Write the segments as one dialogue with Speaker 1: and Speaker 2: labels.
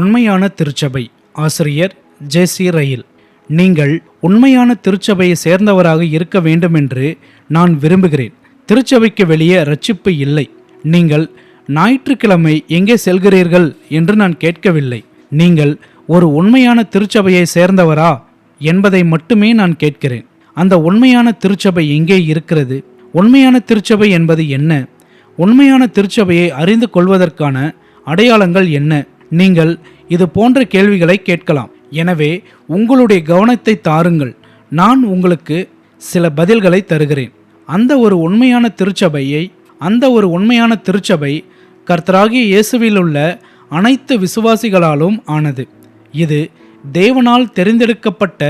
Speaker 1: உண்மையான திருச்சபை. ஆசிரியர் ஜே.சி. ரயில். நீங்கள் உண்மையான திருச்சபையை சேர்ந்தவராக இருக்க வேண்டுமென்று நான் விரும்புகிறேன். திருச்சபைக்கு வெளியே இரட்சிப்பு இல்லை. நீங்கள் ஞாயிற்றுக்கிழமை எங்கே செல்கிறீர்கள் என்று நான் கேட்கவில்லை. நீங்கள் ஒரு உண்மையான திருச்சபையை சேர்ந்தவரா என்பதை மட்டுமே நான் கேட்கிறேன். அந்த உண்மையான திருச்சபை எங்கே இருக்கிறது? உண்மையான திருச்சபை என்பது என்ன? உண்மையான திருச்சபையை அறிந்து கொள்வதற்கான அடையாளங்கள் என்ன? நீங்கள் இது போன்ற கேள்விகளை கேட்கலாம். எனவே உங்களுடைய கவனத்தை தாருங்கள். நான் உங்களுக்கு சில பதில்களை தருகிறேன். அந்த ஒரு உண்மையான திருச்சபை கர்த்தராகிய இயேசுவில் உள்ள அனைத்து விசுவாசிகளாலும் ஆனது. இது தேவனால் தெரிந்தெடுக்கப்பட்ட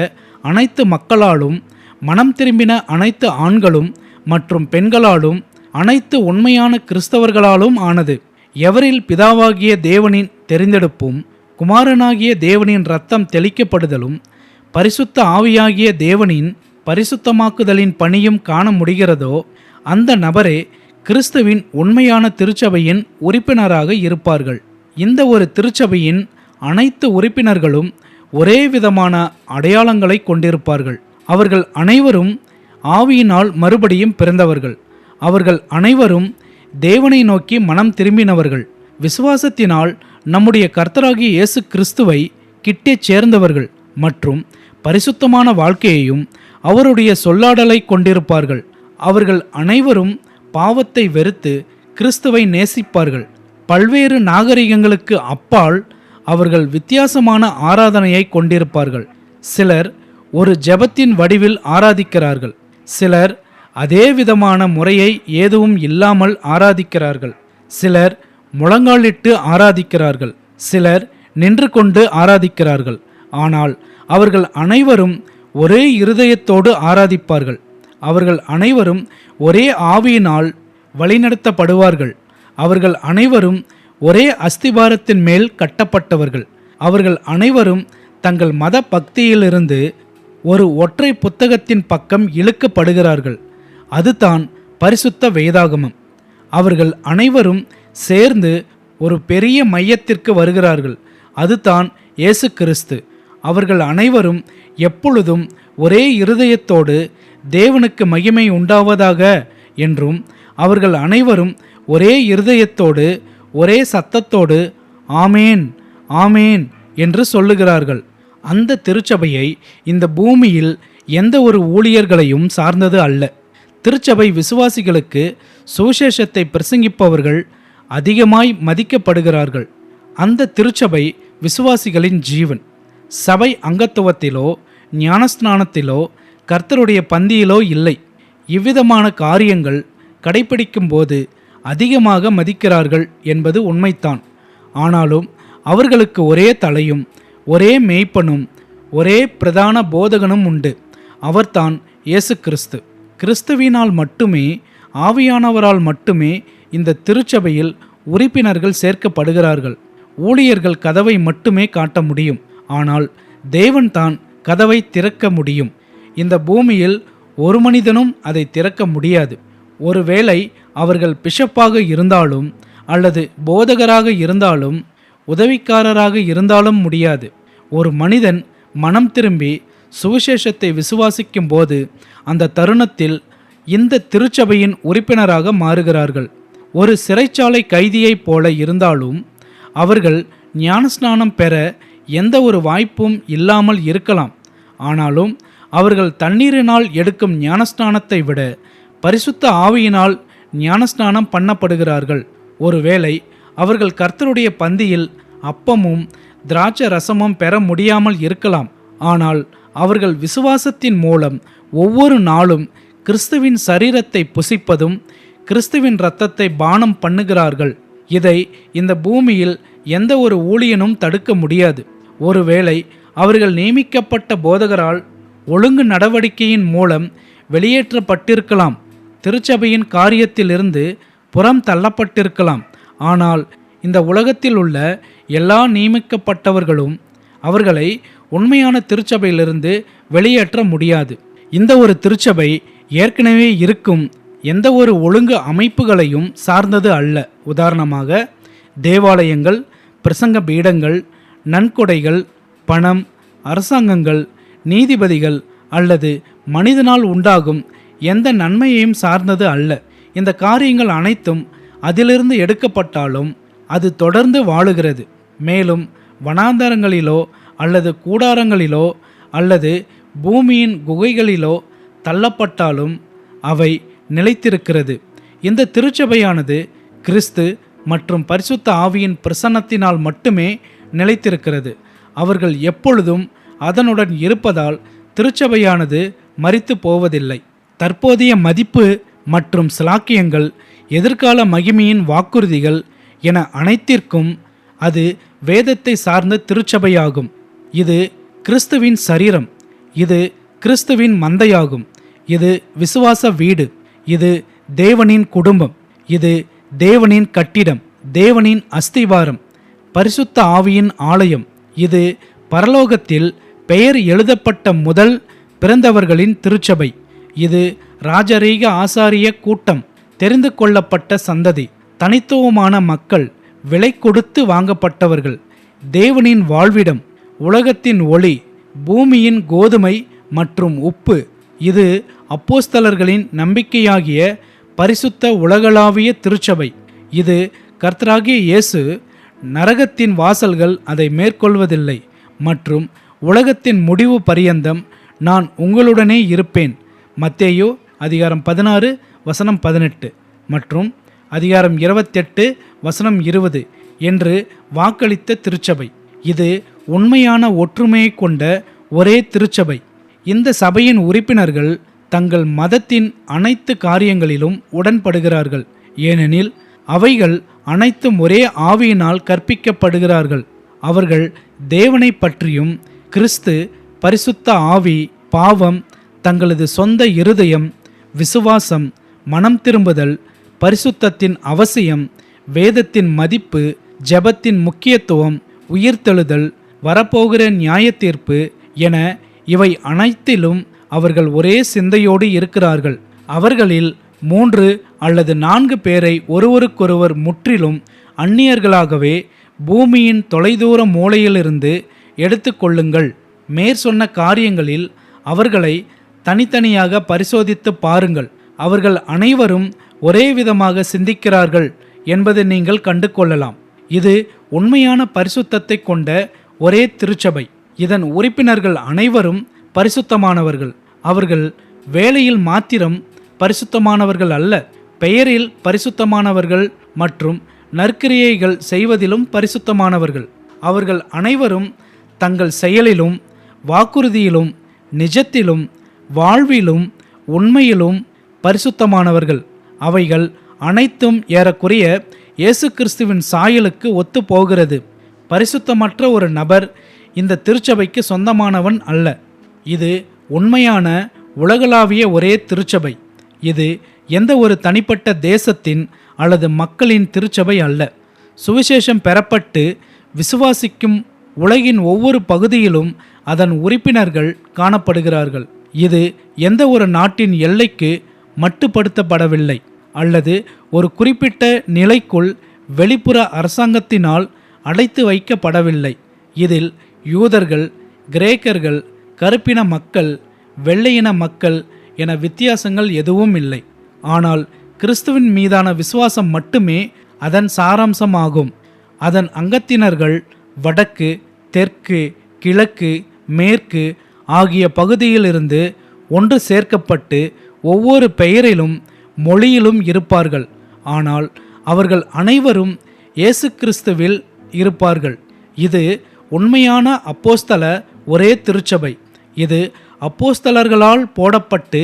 Speaker 1: அனைத்து மக்களாலும், மனம் திரும்பின அனைத்து ஆண்களும் மற்றும் பெண்களாலும், அனைத்து உண்மையான கிறிஸ்தவர்களாலும் ஆனது. எவரில் பிதாவாகிய தேவனின் தெரிந்தெடுப்பும், குமாரனாகிய தேவனின் இரத்தம் தெளிக்கப்படுதலும், பரிசுத்த ஆவியாகிய தேவனின் பரிசுத்தமாக்குதலின் பணியும் காண முடிகிறதோ, அந்த நபரே கிறிஸ்துவின் உண்மையான திருச்சபையின் உறுப்பினராக இருப்பார்கள். இந்த ஒரு திருச்சபையின் அனைத்து உறுப்பினர்களும் ஒரே விதமான அடையாளங்களை கொண்டிருப்பார்கள். அவர்கள் அனைவரும் ஆவியினால் மறுபடியும் பிறந்தவர்கள். அவர்கள் அனைவரும் தேவனை நோக்கி மனம் திரும்பினவர்கள். விசுவாசத்தினால் நம்முடைய கர்த்தராகிய இயேசு கிறிஸ்துவை கிட்டே சேர்ந்தவர்கள் மற்றும் பரிசுத்தமான வாழ்க்கையையும் அவருடைய சொல்லாடலை கொண்டிருப்பார்கள். அவர்கள் அனைவரும் பாவத்தை வெறுத்து கிறிஸ்துவை நேசிப்பார்கள். பல்வேறு நாகரிகங்களுக்கு அப்பால் அவர்கள் வித்தியாசமான ஆராதனையை கொண்டிருப்பார்கள். சிலர் ஒரு ஜெபத்தின் வடிவில் ஆராதிக்கிறார்கள். சிலர் அதே விதமான முறையை எதுவும் இல்லாமல் ஆராதிக்கிறார்கள். சிலர் முழங்காலிட்டு ஆராதிக்கிறார்கள். சிலர் நின்று கொண்டு ஆராதிக்கிறார்கள். ஆனால் அவர்கள் அனைவரும் ஒரே இருதயத்தோடு ஆராதிப்பார்கள். அவர்கள் அனைவரும் ஒரே ஆவியினால் வழிநடத்தப்படுவார்கள். அவர்கள் அனைவரும் ஒரே அஸ்திபாரத்தின் மேல் கட்டப்பட்டவர்கள். அவர்கள் அனைவரும் தங்கள் மத பக்தியிலிருந்து ஒரு ஒற்றை புத்தகத்தின் பக்கம் இழுக்கப்படுகிறார்கள். அதுதான் பரிசுத்த வேதாகமம். அவர்கள் அனைவரும் சேர்ந்து ஒரு பெரிய மையத்திற்கு வருகிறார்கள். அதுதான் இயேசு கிறிஸ்து. அவர்கள் அனைவரும் எப்பொழுதும் ஒரே இருதயத்தோடு தேவனுக்கு மகிமை உண்டாவதாக என்றும், அவர்கள் அனைவரும் ஒரே இருதயத்தோடு ஒரே சத்தத்தோடு ஆமேன் ஆமேன் என்று சொல்லுகிறார்கள். அந்த திருச்சபையை இந்த பூமியில் எந்த ஒரு ஊழியர்களையும் சார்ந்தது அல்ல. திருச்சபை விசுவாசிகளுக்கு சுவிசேஷத்தை பிரசங்கிப்பவர்கள் அதிகமாய் மதிக்கப்படுகிறார்கள். அந்த திருச்சபை விசுவாசிகளின் ஜீவன். சபை அங்கத்துவத்திலோ ஞானஸ்நானத்திலோ கர்த்தருடைய பந்தியிலோ இல்லை. இவ்விதமான காரியங்கள் கடைபிடிக்கும் போது அதிகமாக மதிக்கிறார்கள் என்பது உண்மைத்தான். ஆனாலும் அவர்களுக்கு ஒரே தலையும் ஒரே மேய்ப்பனும் ஒரே பிரதான போதகனும் உண்டு. அவர்தான் இயேசு கிறிஸ்து. கிறிஸ்துவினால் மட்டுமே, ஆவியானவரால் மட்டுமே இந்த திருச்சபையில் உறுப்பினர்கள் சேர்க்கப்படுகிறார்கள். ஊழியர்கள் கதவை மட்டுமே காட்ட முடியும். ஆனால் தேவன் தான் கதவை திறக்க முடியும். இந்த பூமியில் ஒரு மனிதனும் அதை திறக்க முடியாது. ஒருவேளை அவர்கள் பிஷப்பாக இருந்தாலும் அல்லது போதகராக இருந்தாலும் உதவிக்காரராக இருந்தாலும் முடியாது. ஒரு மனிதன் மனம் திரும்பி சுவிசேஷத்தை விசுவாசிக்கும் போது அந்த தருணத்தில் இந்த திருச்சபையின் உறுப்பினராக மாறுகிறார்கள். ஒரு சிறைச்சாலை கைதியைப் போல இருந்தாலும் அவர்கள் ஞானஸ்நானம் பெற எந்த ஒரு வாய்ப்பும் இல்லாமல் இருக்கலாம். ஆனாலும் அவர்கள் தண்ணீரினால் எடுக்கும் ஞானஸ்நானத்தை விட பரிசுத்த ஆவியினால் ஞானஸ்நானம் பண்ணப்படுகிறார்கள். ஒருவேளை அவர்கள் கர்த்தருடைய பந்தியில் அப்பமும் திராட்சை ரசமும் பெற முடியாமல் இருக்கலாம். ஆனால் அவர்கள் விசுவாசத்தின் மூலம் ஒவ்வொரு நாளும் கிறிஸ்துவின் சரீரத்தை புசிப்பதும் கிறிஸ்துவின் இரத்தத்தை பானம் பண்ணுகிறார்கள். இதை இந்த பூமியில் எந்த ஒரு ஊழியனும் தடுக்க முடியாது. ஒருவேளை அவர்கள் நியமிக்கப்பட்ட போதகரால் ஒழுங்கு நடவடிக்கையின் மூலம் வெளியேற்றப்பட்டிருக்கலாம். திருச்சபையின் காரியத்திலிருந்து புறம் தள்ளப்பட்டிருக்கலாம். ஆனால் இந்த உலகத்தில் உள்ள எல்லா நியமிக்கப்பட்டவர்களும் அவர்களை உண்மையான திருச்சபையிலிருந்து வெளியேற்ற முடியாது. இந்த ஒரு திருச்சபை ஏற்கனவே இருக்கும் எந்த ஒரு ஒழுங்கு அமைப்புகளையும் சார்ந்தது அல்ல. உதாரணமாக தேவாலயங்கள், பிரசங்க பீடங்கள், நன்கொடைகள், பணம், அரசாங்கங்கள், நீதிபதிகள் அல்லது மனிதனால் உண்டாகும் எந்த நன்மையையும் சார்ந்தது அல்ல. இந்த காரியங்கள் அனைத்தும் அதிலிருந்து எடுக்கப்பட்டாலும் அது தொடர்ந்து வாழுகிறது. மேலும் வனாந்தரங்களிலோ அல்லது கூடாரங்களிலோ அல்லது பூமியின் குகைகளிலோ தள்ளப்பட்டாலும் அவை நிலைத்திருக்கிறது. இந்த திருச்சபையானது கிறிஸ்து மற்றும் பரிசுத்த ஆவியின் பிரசன்னத்தினால் மட்டுமே நிலைத்திருக்கிறது. அவர்கள் எப்பொழுதும் அதனுடன் இருப்பதால் திருச்சபையானது மரித்து போவதில்லை. தற்போதைய மதிப்பு மற்றும் சிலாக்கியங்கள், எதிர்கால மகிமையின் வாக்குறுதிகள் என அனைத்திற்கும் அது வேதத்தை சார்ந்த திருச்சபையாகும். இது கிறிஸ்துவின் சரீரம், இது கிறிஸ்துவின் மந்தையாகும், இது விசுவாச வீடு, இது தேவனின் குடும்பம், இது தேவனின் கட்டிடம், தேவனின் அஸ்திவாரம், பரிசுத்த ஆவியின் ஆலயம், இது பரலோகத்தில் பெயர் எழுதப்பட்ட முதல் பிறந்தவர்களின் திருச்சபை, இது ராஜரீக ஆசாரிய கூட்டம், தெரிந்து கொள்ளப்பட்ட சந்ததி, தனித்துவமான மக்கள், விலை கொடுத்து வாங்கப்பட்டவர்கள், தேவனின் வாழ்விடம், உலகத்தின் ஒளி, பூமியின் கோதுமை மற்றும் உப்பு, இது அப்போஸ்தலர்களின் நம்பிக்கையாகிய பரிசுத்த உலகளாவிய திருச்சபை, இது கர்த்தராகிய இயேசு நரகத்தின் வாசல்கள் அதை மேற்கொள்வதில்லை மற்றும் உலகத்தின் முடிவு பரியந்தம் நான் உங்களுடனே இருப்பேன், மத்தேயு அதிகாரம் 16 வசனம் 18 மற்றும் அதிகாரம் 28 வசனம் 20 என்று வாக்களித்த திருச்சபை. இது உண்மையான ஒற்றுமையை கொண்ட ஒரே திருச்சபை. இந்த சபையின் உறுப்பினர்கள் தங்கள் மதத்தின் அனைத்து காரியங்களிலும் உடன்படுகிறார்கள், ஏனெனில் அவைகள் அனைத்தும் ஒரே ஆவியினால் கற்பிக்கப்படுகிறார்கள். அவர்கள் தேவனை பற்றியும் கிறிஸ்து, பரிசுத்த ஆவி, பாவம், தங்களது சொந்த இருதயம், விசுவாசம், மனம் திரும்புதல், பரிசுத்தத்தின் அவசியம், வேதத்தின் மதிப்பு, ஜெபத்தின் முக்கியத்துவம், உயிர்த்தெழுதல், வரப்போகிற நியாயத்தீர்ப்பு என இவை அனைத்திலும் அவர்கள் ஒரே சிந்தையோடு இருக்கிறார்கள். அவர்களில் 3 அல்லது 4 பேரை ஒருவருக்கொருவர் முற்றிலும் அந்நியர்களாகவே பூமியின் தொலைதூர மூலையிலிருந்து எடுத்துக்கொள்ளுங்கள். மேற்சொன்ன காரியங்களில் அவர்களை தனித்தனியாக பரிசோதித்து பாருங்கள். அவர்கள் அனைவரும் ஒரே விதமாக சிந்திக்கிறார்கள் என்பதை நீங்கள் கண்டு கொள்ளலாம். இது உண்மையான பரிசுத்தத்தை கொண்ட ஒரே திருச்சபை. இதன் உறுப்பினர்கள் அனைவரும் பரிசுத்தமானவர்கள். அவர்கள் வேலையில் மாத்திரம் பரிசுத்தமானவர்கள் அல்ல, பெயரில் பரிசுத்தமானவர்கள் மற்றும் நற்கிரியைகள் செய்வதிலும் பரிசுத்தமானவர்கள். அவர்கள் அனைவரும் தங்கள் செயலிலும், வாக்குறுதியிலும், நிஜத்திலும், வாழ்விலும், உண்மையிலும் பரிசுத்தமானவர்கள். அவைகள் அனைத்தும் ஏறக்குறைய இயேசு கிறிஸ்துவின் சாயலுக்கு ஒத்து போகிறது. பரிசுத்தமற்ற ஒரு நபர் இந்த திருச்சபைக்கு சொந்தமானவன் அல்ல. இது உண்மையான உலகளாவிய ஒரே திருச்சபை. இது எந்த ஒரு தனிப்பட்ட தேசத்தின் அல்லது மக்களின் திருச்சபை அல்ல. சுவிசேஷம் பெறப்பட்டு விசுவாசிக்கும் உலகின் ஒவ்வொரு பகுதியிலும் அதன் உறுப்பினர்கள் காணப்படுகிறார்கள். இது எந்த ஒரு நாட்டின் எல்லைக்கு மட்டுப்படுத்தப்படவில்லை அல்லது ஒரு குறிப்பிட்ட நிலைக்குள் வெளிப்புற அரசாங்கத்தினால் அடைத்து வைக்கப்படவில்லை. இதில் யூதர்கள், கிரேக்கர்கள், கருப்பின மக்கள், வெள்ளையின மக்கள் என வித்தியாசங்கள் எதுவும் இல்லை. ஆனால் கிறிஸ்துவின் மீதான விசுவாசம் மட்டுமே அதன் சாராம்சமாகும். அதன் அங்கத்தினர்கள் வடக்கு, தெற்கு, கிழக்கு, மேற்கு ஆகிய பகுதியிலிருந்து ஒன்று சேர்க்கப்பட்டு ஒவ்வொரு பெயரிலும் மொழியிலும் இருப்பார்கள். ஆனால் அவர்கள் அனைவரும் இயேசு கிறிஸ்துவில் இருப்பார்கள். இது உண்மையான அப்போஸ்தல ஒரே திருச்சபை. இது அப்போஸ்தலர்களால் போடப்பட்டு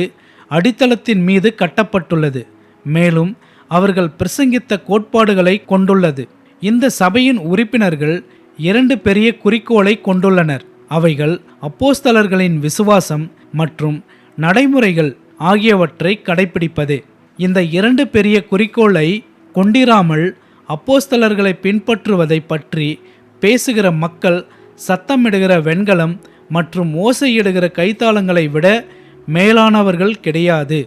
Speaker 1: அடித்தளத்தின் மீது கட்டப்பட்டுள்ளது. மேலும் அவர்கள் பிரசங்கித்த கோட்பாடுகளை கொண்டுள்ளது. இந்த சபையின் உறுப்பினர்கள் 2 பெரிய குறிக்கோளை கொண்டுள்ளனர். அவைகள் அப்போஸ்தலர்களின் விசுவாசம் மற்றும் நடைமுறைகள் ஆகியவற்றை கடைபிடிப்பதே. இந்த 2 பெரிய குறிக்கோளை கொண்டிராமல் அப்போஸ்தலர்களை பின்பற்றுவதை பற்றி பேசுகிற மக்கள் சத்தமிடுகிற வெண்கலம் மற்றும் ஓசையிடுகிற கைத்தாளங்களை விட மேலானவர்கள் கிடையாது.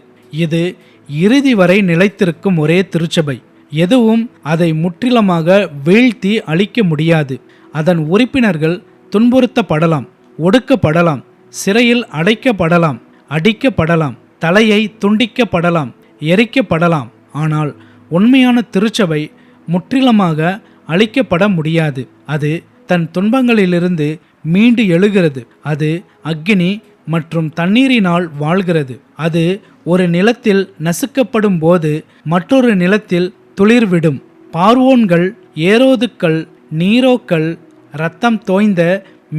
Speaker 1: இது இறுதி வரை நிலைத்திருக்கும் ஒரே திருச்சபை. எதுவும் அதை முற்றிலுமாக வீழ்த்தி அழிக்க முடியாது. அதன் உறுப்பினர்கள் துன்புறுத்தப்படலாம், ஒடுக்கப்படலாம், சிறையில் அடைக்கப்படலாம், அடிக்கப்படலாம், தலையை துண்டிக்கப்படலாம், எரிக்கப்படலாம். ஆனால் உண்மையான திருச்சபை முற்றிலுமாக அழிக்கப்பட முடியாது. அது தன் துன்பங்களிலிருந்து மீண்டு எழுகிறது. அது அக்கினி மற்றும் தண்ணீரினால் வாழ்கிறது. அது ஒரு நிலத்தில் நசுக்கப்படும் போது மற்றொரு நிலத்தில் துளிர்விடும். பார்வோன்கள், ஏரோதுக்கள், நீரோக்கள், இரத்தம் தோய்ந்த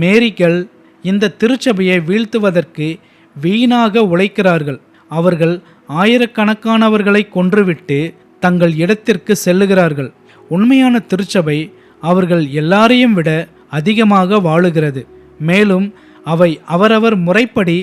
Speaker 1: மேரிகள் இந்த திருச்சபையை வீழ்த்துவதற்கு வீணாக உழைக்கிறார்கள். அவர்கள் ஆயிரக்கணக்கானவர்களை கொன்றுவிட்டு தங்கள் இடத்திற்கு செல்லுகிறார்கள். உண்மையான திருச்சபை அவர்கள் எல்லாரையும் விட அதிகமாக வாழுகிறது. மேலும் அவை அவரவர் முறைப்படி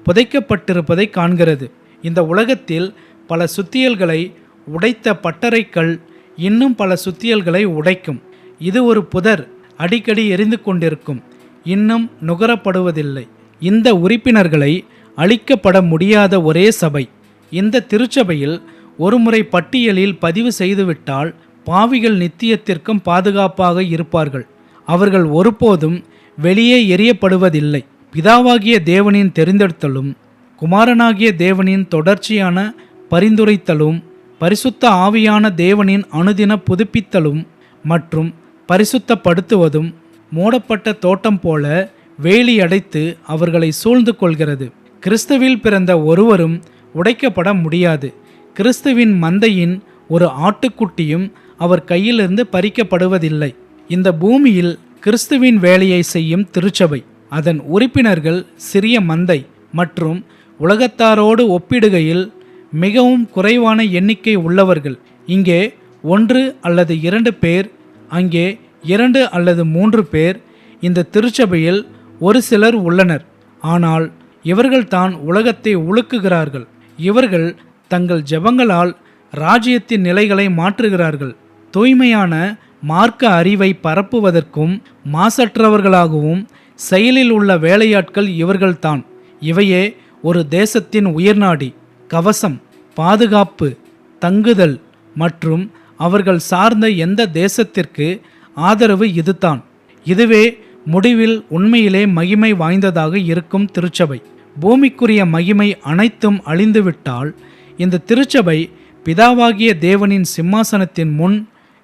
Speaker 1: புதைக்கப்பட்டிருப்பதை காண்கிறது. இந்த உலகத்தில் பல சுத்தியல்களை உடைத்த பட்டறைக்கல் இன்னும் பல சுத்தியல்களை உடைக்கும். இது ஒரு புதர், அடிக்கடி எரிந்து கொண்டிருக்கும், இன்னும் நுகரப்படுவதில்லை. இந்த உறுப்பினர்களை அழிக்கப்பட முடியாத ஒரே சபை. இந்த திருச்சபையில் ஒருமுறை பட்டியலில் பதிவு செய்துவிட்டால் பாவிகள் நித்தியத்திற்கும் பாதுகாப்பாக இருப்பார்கள். அவர்கள் ஒருபோதும் வெளியே எறியப்படுவதில்லை. பிதாவாகிய தேவனின் தெரிந்தெடுத்தலும் குமாரனாகிய தேவனின் தொடர்ச்சியான பரிந்துரைத்தலும் பரிசுத்த ஆவியான தேவனின் அனுதின புதுப்பித்தலும் மற்றும் பரிசுத்தப்படுத்துவதும் மூடப்பட்ட தோட்டம் போல வேலி அடைத்து அவர்களை சூழ்ந்து கொள்கிறது. கிறிஸ்துவில் பிறந்த ஒருவரும் உடைக்கப்பட முடியாது. கிறிஸ்துவின் மந்தையின் ஒரு ஆட்டுக்குட்டியும் அவர் கையிலிருந்து பறிக்கப்படுவதில்லை. இந்த பூமியில் கிறிஸ்துவின் வேலையை செய்யும் திருச்சபை, அதன் உறுப்பினர்கள் சிறிய மந்தை மற்றும் உலகத்தாரோடு ஒப்பிடுகையில் மிகவும் குறைவான எண்ணிக்கை உள்ளவர்கள். இங்கே 1 அல்லது 2 பேர், அங்கே 2 அல்லது 3 பேர். இந்த திருச்சபையில் ஒரு சிலர் உள்ளனர். ஆனால் இவர்கள்தான் உலகத்தை உலுக்குகிறார்கள். இவர்கள் தங்கள் ஜெபங்களால் ராஜ்யத்தின் நிலைகளை மாற்றுகிறார்கள். தூய்மையான மார்க்க அறிவை பரப்புவதற்கும் மாசற்றவர்களாகவும் செயலில் உள்ள வேலையாட்கள் இவர்கள்தான். இவையே ஒரு தேசத்தின் உயர்நாடி, கவசம், பாதுகாப்பு, தங்குதல் மற்றும் அவர்கள் சார்ந்த எந்த தேசத்திற்கு ஆதரவு இதுதான். இதுவே முடிவில் உண்மையிலே மகிமை வாய்ந்ததாக இருக்கும் திருச்சபை. பூமிக்குரிய மகிமை அனைத்தும் அழிந்துவிட்டால் இந்த திருச்சபை பிதாவாகிய தேவனின் சிம்மாசனத்தின் முன்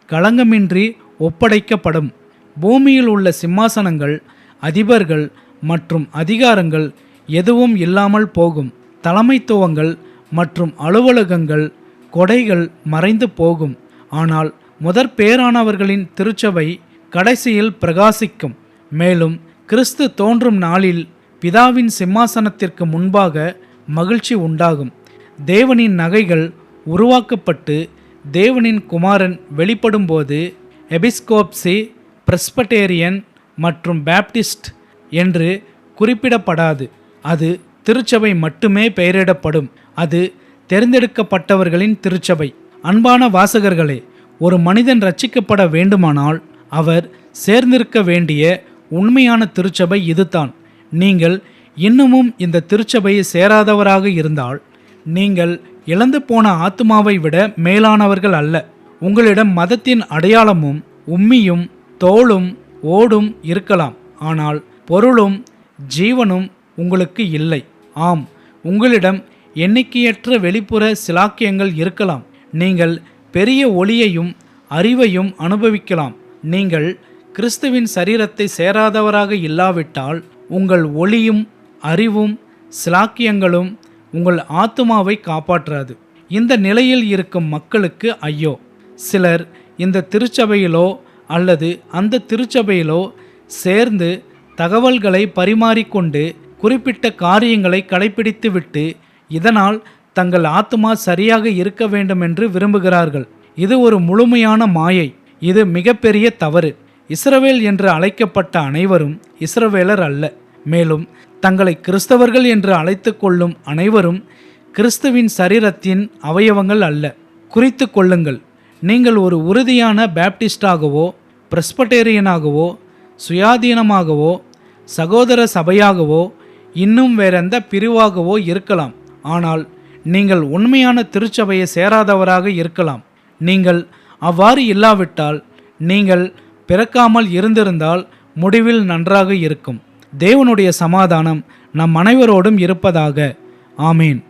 Speaker 1: களங்கமின்றி ஒப்படைக்கப்படும். பூமியில் உள்ள சிம்மாசனங்கள், அதிபர்கள் மற்றும் அதிகாரங்கள் எதுவும் இல்லாமல் போகும். தலைமைத்துவங்கள் மற்றும் அலுவலகங்கள், கொடைகள் மறைந்து போகும். ஆனால் முதற்பேரானவர்களின் திருச்சபை கடைசியில் பிரகாசிக்கும். மேலும் கிறிஸ்து தோன்றும் நாளில் பிதாவின் சிம்மாசனத்திற்கு முன்பாக மகிழ்ச்சி உண்டாகும். தேவனின் நகைகள் உருவாக்கப்பட்டு தேவனின் குமாரன் வெளிப்படும்போது எபிஸ்கோப்சி, பிரெஸ்படேரியன் மற்றும் பேப்டிஸ்ட் என்று குறிப்பிடப்படாது. அது திருச்சபை மட்டுமே பெயரிடப்படும். அது தேர்ந்தெடுக்கப்பட்டவர்களின் திருச்சபை. அன்பான வாசகர்களே, ஒரு மனிதன் ரட்சிக்கப்பட வேண்டுமானால் அவர் சேர்ந்திருக்க வேண்டிய உண்மையான திருச்சபை இதுதான். நீங்கள் இன்னமும் இந்த திருச்சபையை சேராதவராக இருந்தால் நீங்கள் இழந்து போன ஆத்துமாவை விட மேலானவர்கள் அல்ல. உங்களிடம் மதத்தின் அடையாளமும் உம்மியும் தோளும் ஓடும் இருக்கலாம், ஆனால் பொருளும் ஜீவனும் உங்களுக்கு இல்லை. ஆம், உங்களிடம் எண்ணிக்கையற்ற வெளிப்புற சிலாக்கியங்கள் இருக்கலாம். நீங்கள் பெரிய ஒளியையும் அறிவையும் அனுபவிக்கலாம். நீங்கள் கிறிஸ்துவின் சரீரத்தை சேராதவராக இல்லாவிட்டால் உங்கள் ஒளியும் அறிவும் சிலாக்கியங்களும் உங்கள் ஆத்துமாவை காப்பாற்றாது. இந்த நிலையில் இருக்கும் மக்களுக்கு ஐயோ! சிலர் இந்த திருச்சபையிலோ அல்லது அந்த திருச்சபையிலோ சேர்ந்து தகவல்களை பரிமாறிக்கொண்டு குறிப்பிட்ட காரியங்களை கடைபிடித்துவிட்டு இதனால் தங்கள் ஆத்துமா சரியாக இருக்க வேண்டும் என்று விரும்புகிறார்கள். இது ஒரு முழுமையான மாயை. இது மிகப்பெரிய தவறு. இஸ்ரவேல் என்று அழைக்கப்பட்ட அனைவரும் இஸ்ரவேலர் அல்ல. மேலும் தங்களை கிறிஸ்தவர்கள் என்று அழைத்து கொள்ளும் அனைவரும் கிறிஸ்துவின் சரீரத்தின் அவயவங்கள் அல்ல. குறித்து கொள்ளுங்கள். நீங்கள் ஒரு உறுதியான பேப்டிஸ்டாகவோ, பிரெஸ்படேரியனாகவோ, சுயாதீனமாகவோ, சகோதர சபையாகவோ, இன்னும் வேறெந்த பிரிவாகவோ இருக்கலாம். ஆனால் நீங்கள் உண்மையான திருச்சபையை சேராதவராக இருக்கலாம். நீங்கள் அவ்வாறு இல்லாவிட்டால், நீங்கள் பிறக்காமல் இருந்திருந்தால் முடிவில் நன்றாக இருக்கும். தேவனுடைய சமாதானம் நம் அனைவரோடும் இருப்பதாக. ஆமேன்.